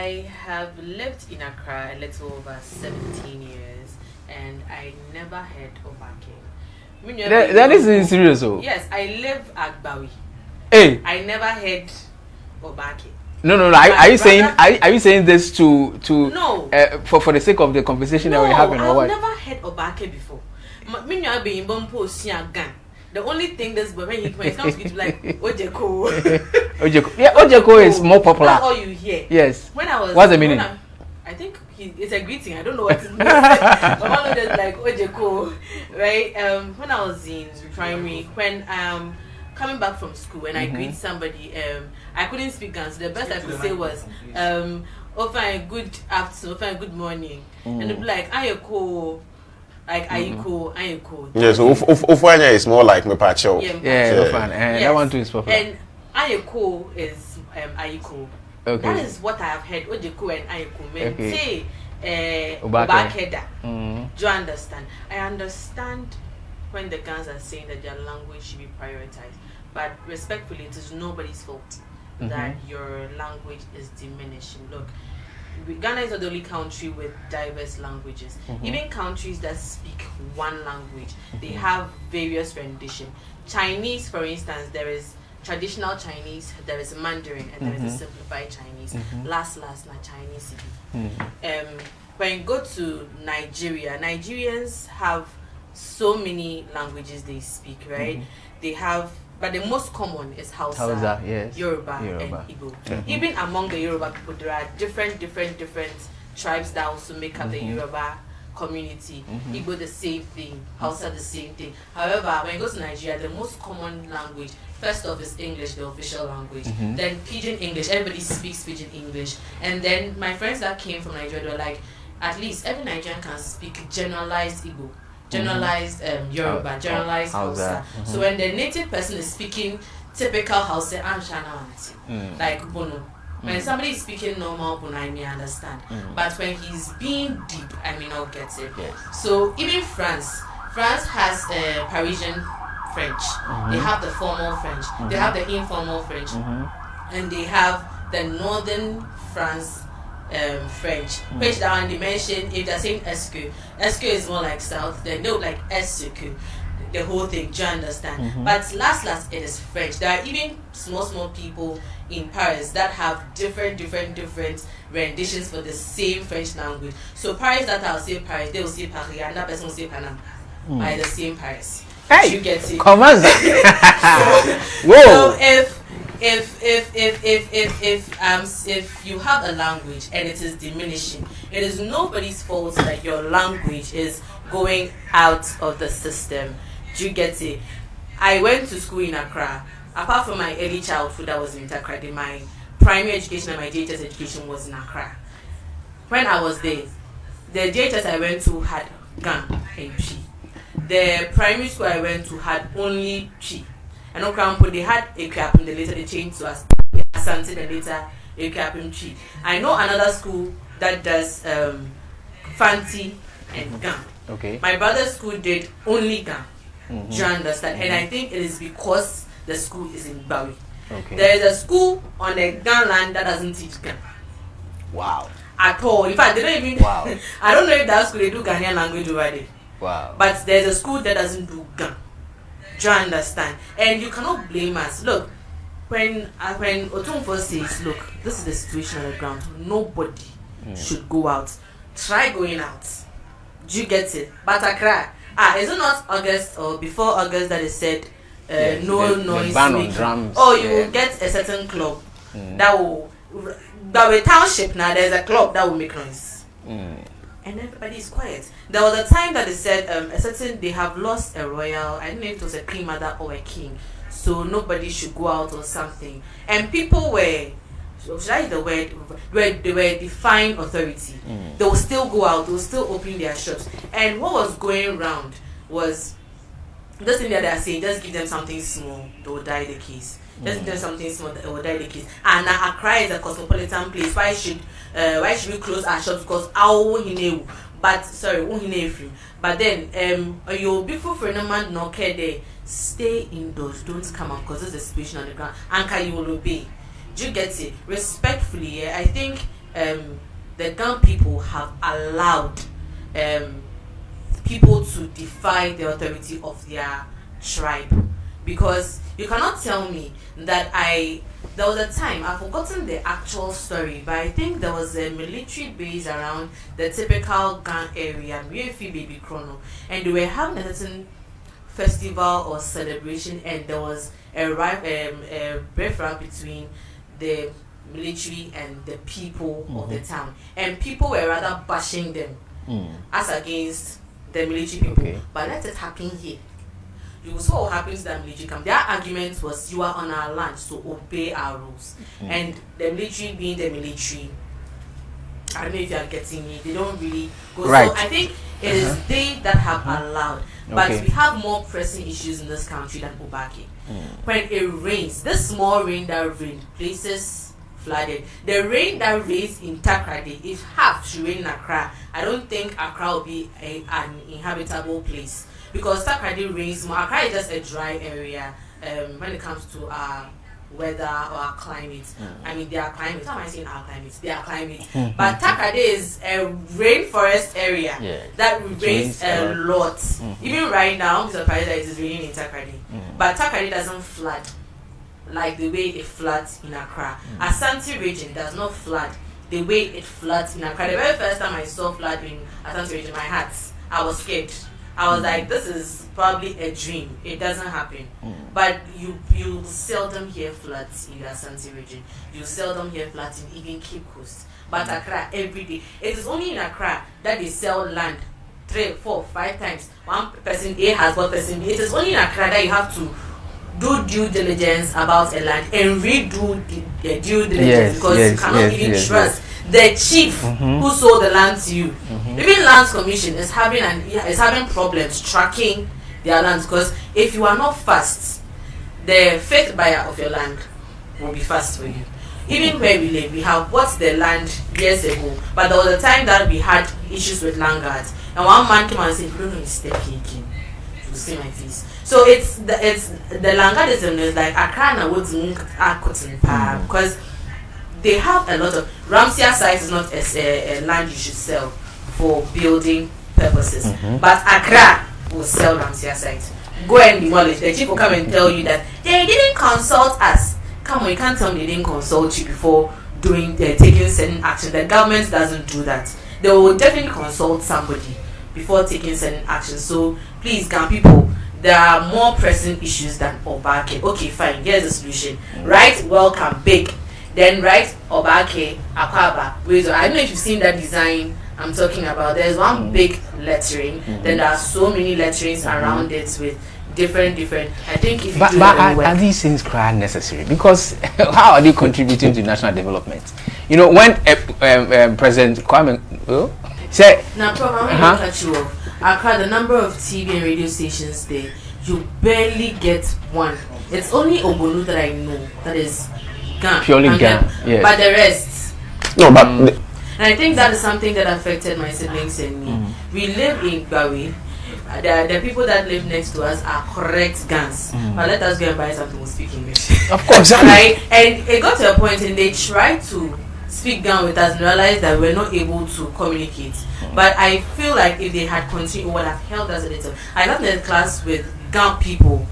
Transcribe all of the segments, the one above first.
I have lived in Accra a little over 17 years, and I never heard Obake. That is serious, though. Yes, I live at Bawi. Hey, I never heard Obake. No. Are you saying this to no for the sake of the conversation that we're having, or what? I've never heard Obake before. The only thing that's when it comes to like Ojeko. Ojeko. Yeah, Ojeko is more popular. That's all you hear. Yes. What's the meaning? I think it's a greeting. I don't know what it means. But one of them like Ojeko, right? When I was in primary, when coming back from school and I greet somebody, I couldn't speak Ghana, so the best I could say was fine, good afternoon, fine, good morning. And they'd be like, Ayeko. Like Ayeko. Yes, Ufanya is more like Mepacho. Yeah, that one too is popular. And Ayeko is Ayeko. Okay. That is what I have heard. Ojeko and Ayeko. Okay. Say Obakeda. Do you understand? I understand when the Ghanaians are saying that their language should be prioritized, but respectfully, it is nobody's fault that your language is diminishing. Look, Ghana is not the only country with diverse languages. Even countries that speak one language, they have various rendition. Chinese, for instance, there is traditional Chinese, there is Mandarin, and there is a simplified Chinese. Last, not Chinese. When you go to Nigeria, Nigerians have so many languages they speak, right? They have, but the most common is Hausa, yes. Yoruba, and Igbo. Even among the Yoruba people, there are different tribes that also make up the Yoruba community. Igbo the same thing, Hausa the same thing. However, when you go to Nigeria, the most common language, first off, is English, the official language. Then Pidgin English, everybody speaks Pidgin English. And then my friends that came from Nigeria were like, at least every Nigerian can speak generalized Igbo, generalized Yoruba, generalized Hausa. So when the native person is speaking typical Hausa, like Bono, when somebody is speaking normal Bono, I may understand. But when he's being deep, I may not get it. So even France has Parisian French. They have the formal French. They have the informal French. And they have the northern France French, which down they mention, if they're saying Esque is more like south, then they'll like Esque, the whole thing, do you understand? But last it is French. There are even small people in Paris that have different renditions for the same French language. So Paris, that I'll say Paris, they will say Paris, and that person will say Panama by the same Paris. Hey, you get it. Come on. So if you have a language and it is diminishing, it is nobody's fault that your language is going out of the system. Do you get it? I went to school in Accra. Apart from my early childhood, I was in Accra. My primary education and my JHS education was in Accra. When I was there, the JHS I went to had Gan and Chi. The primary school I went to had only Chi. And Okrampo, they had Ekrapim, then later they changed to Asante, then later Ekrapim Chi. I know another school that does Fanti and Gan. Okay. My brother's school did only Gan. Do you understand? And I think it is because the school is in Bawi. Okay. There is a school on the Gan land that doesn't teach Gan. Wow. At all. In fact, they don't even. Wow. I don't know if that school they do Ghanaian language over there. Wow. But there's a school that doesn't do Gan. Do you understand? And you cannot blame us. Look, when Otunfo says, look, this is the situation on the ground. Nobody should go out. Try going out. Do you get it? But Accra, is it not August or before August that they said no noise ban on drums? Oh, you will get a certain club that will. But with township now, there's a club that will make noise. And everybody is quiet. There was a time that they said they have lost a royal, I don't know if it was a queen mother or a king, so nobody should go out or something. And people were, should I use the word, they were defying authority. They will still go out, they will still open their shops. And what was going around was this thing that they are saying, just give them something small, they will die the case. Just give them something small, they will die the case. And Accra is a cosmopolitan place. Why should we close our shops? Because but then you'll be for a man no care there. Stay indoors, don't come out because there's a situation on the ground. Anka, you will obey. Do you get it? Respectfully, I think the Gang people have allowed people to defy the authority of their tribe, because you cannot tell me that there was a time, I've forgotten the actual story, but I think there was a military base around the typical Gang area, Baby Chrono, and they were having a certain festival or celebration, and there was a rift between the military and the people of the town, and people were rather bashing them as against the military people. Okay. But let it happen here. You saw what happens to the military camp. Their argument was, you are on our land, so obey our rules. And the military being the military, I don't know if you are getting me, they don't really go. Right. So I think it is they that have allowed. But we have more pressing issues in this country than Obake. When it rains, this small rain that rained, places flooded. The rain that rains in Takrady, if half should rain in Accra, I don't think Accra will be an inhabitable place. Because Takrady rains more. Accra is just a dry area when it comes to our weather or our climate. I mean, their climate. How am I saying our climate? Their climate. But Takrady is a rainforest area that rains a lot. Even right now, I'm surprised that it is raining in Takrady. But Takrady doesn't flood like the way it floods in Accra. Asante region does not flood the way it floods in Accra. The very first time I saw flood in Asante region, I was scared. I was like, this is probably a dream. It doesn't happen. But you seldom hear floods in the Asante region. You seldom hear floods in even Cape Coast. But Accra, every day. It is only in Accra that they sell land 3, 4, 5 times. One person A has bought person B. It is only in Accra that you have to do due diligence about a land and redo the due diligence, because you cannot even trust the chief who sold the land to you. Even Lands Commission is having problems tracking their lands, because if you are not fast, the fake buyer of your land will be fast for you. Even where we live, we have bought the land years ago, but there was a time that we had issues with land guards, and one man came and said, "You don't know, step taking." You see my face. So it's the Langadism is like Accra woods because they have a lot of Ramsia site is not a land you should sell for building purposes, but Accra will sell Ramsia site. Go and demolish. The chief will come and tell you that they didn't consult us. Come on, you can't tell me they didn't consult you before taking certain action. The government doesn't do that. They will definitely consult somebody before taking certain action. So please, Gan people, there are more pressing issues than Obake. Okay, fine. Here's the solution. Right, welcome, big. Then right, Obake, Akwaba. I don't know if you've seen that design I'm talking about. There's one big lettering. Then there are so many letterings around it with different. I think if you do that are these things quite necessary? Because how are they contributing to national development? You know, when President Kwame said, now, Prof, I'm going to cut you off. Accra, the number of TV and radio stations there, you barely get one. It's only Obolu that I know that is Gan. Purely Gan, yes. But the rest. No, but and I think that is something that affected my siblings and me. We live in Bawi. The people that live next to us are correct Gans. But let us go and buy something, we'll speak English. Of course. Right? And it got to a point and they tried to speak Gan with us and realized that we're not able to communicate. But I feel like if they had continued, it would have helped us a little. I got in a class with Gan people.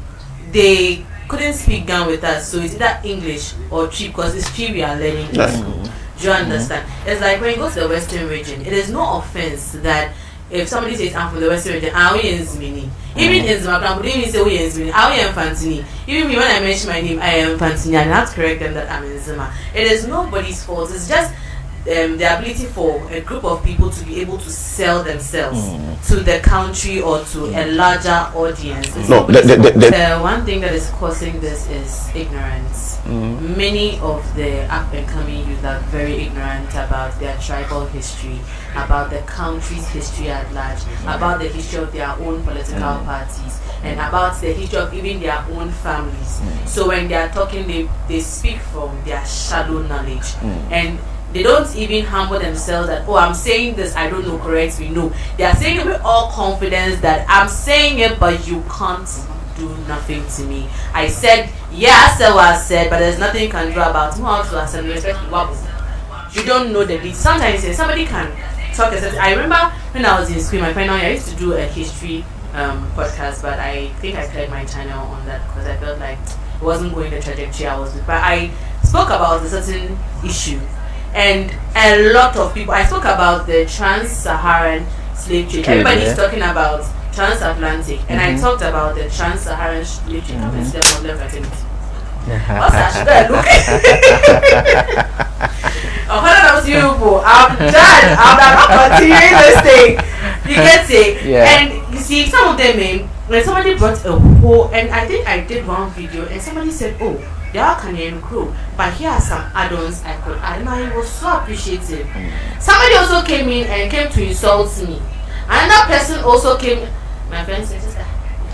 They couldn't speak Gan with us, so it's either English or Tree, because it's Tree we are learning in school. Do you understand? It's like when you go to the Western region, it is no offense that if somebody says I'm from the Western region, even in Zimbabwe, but even say we in Zimini, I am Fantini. Even me, when I mention my name, I am Fantini. I have to correct them that I'm in Zima. It is nobody's fault. It's just the ability for a group of people to be able to sell themselves to the country or to a larger audience. No, the one thing that is causing this is ignorance. Many of the up and coming youth are very ignorant about their tribal history, about the country's history at large, about the history of their own political parties, and about the history of even their own families. So when they are talking, they speak from their shallow knowledge. And they don't even humble themselves that, oh, I'm saying this, I don't know, correct me. No, they are saying it with all confidence that I'm saying it, but you can't do nothing to me. I said, yeah, I said what I said, but there's nothing you can do about it. you don't know the details. Sometimes somebody can talk. I remember when I was in school, my final year, I used to do a history podcast, but I think I cleared my channel on that because I felt like it wasn't going the trajectory I was with. But I spoke about a certain issue, and a lot of people. I spoke about the trans-Saharan slave trade. Everybody's talking about transatlantic, and I talked about the trans-Saharan slave trade. What's that? Should I look? I'm done. I'm not continuing this thing. You get it? Yeah. And you see, some of them, when somebody brought a whole, and I think I did one video, and somebody said, "Oh, they are Canadian crew, but here are some add-ons I could add." And I was so appreciative. Somebody also came in and came to insult me. Another person also came. My friend said,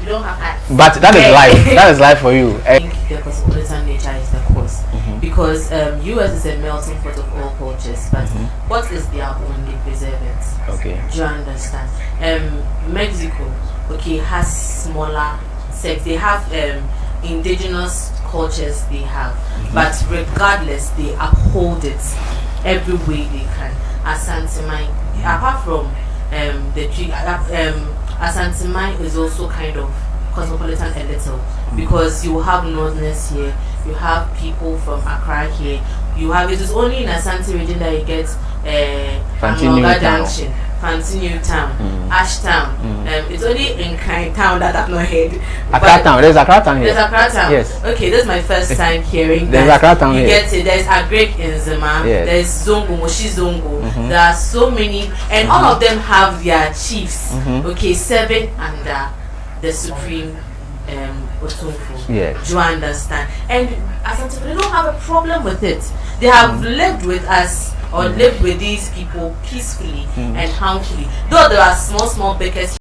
"You don't have that." But that is life. That is life for you. I think the cosmopolitan nature is the cause, because US is a melting pot of all cultures, but what is their own? They preserve it. Okay. Do you understand? Mexico, okay, has smaller sects. They have indigenous cultures. They have, but regardless, they uphold it every way they can. Asantemai, apart from the tree, Asantemai is also kind of cosmopolitan a little, because you have Northerners here, you have people from Accra here, you have, it is only in Asante region that you get Amloga Junction, Fantinu Town, Ashtown. It's only in Kind Town that I've not heard. Accra Town, there's Accra Town here. There's Accra Town. Yes. Okay, this is my first time hearing there's that. Accra Town you here. get it. There's Agrek in Zema. Yes. There's Zongo, Moshi Zongo. There are so many, and all of them have their chiefs. Okay, serving under the supreme Otunfu. Yes. Do you understand? And Asante, they don't have a problem with it. They have lived with us or lived with these people peacefully and harmfully. Though there are small bickers